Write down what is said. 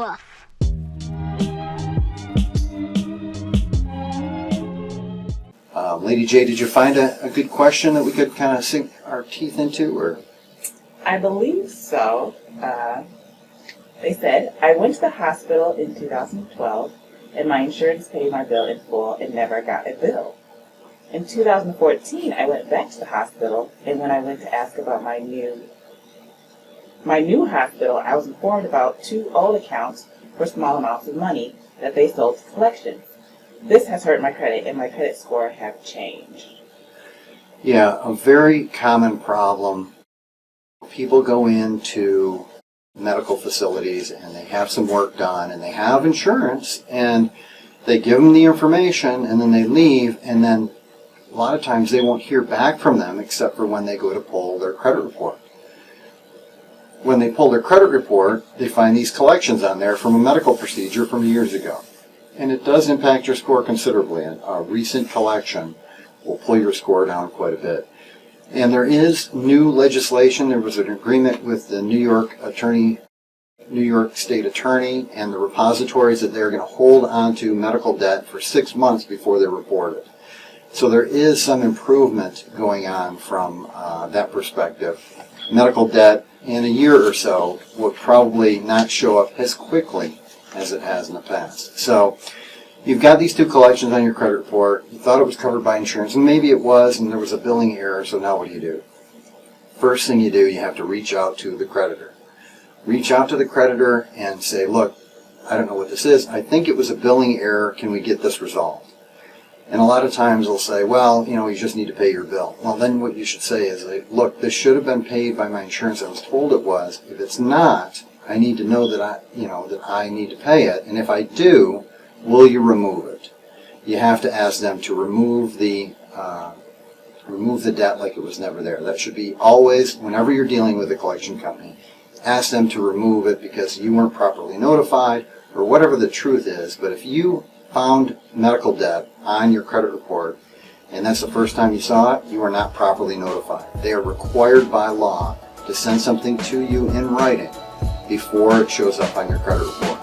过。Lady J, did you find a good question that we could kind of sink our teeth into, or? I believe so. They said, I went to the hospital in 2012 and my insurance paid my bill in full and never got a bill. In 2014, I went back to the hospital, and when I went to ask about my new hospital, I was informed about 2 old accounts for small amounts of money that they sold to collections. This has hurt my credit, and my credit score have changed. Yeah, a very common problem. People go into medical facilities and they have some work done and they have insurance and they give them the information and then they leave, and then a lot of times they won't hear back from them except for when they go to pull their credit report. When they pull their credit report, they find these collections on there from a medical procedure from years ago. And it does impact your score considerably. A recent collection will pull your score down quite a bit. And there is new legislation. There was an agreement with the New York State Attorney and the repositories that they're going to hold onto medical debt for 6 months before they report it. So there is some improvement going on from that perspective. Medical debt in a year or so will probably not show up as quickly as it has in the past. So you've got these 2 collections on your credit report. You thought it was covered by insurance, and maybe it was, and there was a billing error, so now what do? First thing you do, you have to reach out to the creditor. Reach out to the creditor and say, look, I don't know what this is. I think it was a billing error. Can we get this resolved? And a lot of times they'll say, well, you just need to pay your bill. Well, then what you should say is, look, this should have been paid by my insurance. I was told it was. If it's not, I need to know that I need to pay it. And if I do, will you remove it? You have to ask them to remove the debt like it was never there. That should be always, whenever you're dealing with a collection company, ask them to remove it because you weren't properly notified or whatever the truth is. But if you found medical debt on your credit report and that's the first time you saw it, you are not properly notified. They are required by law to send something to you in writing before it shows up on your credit report.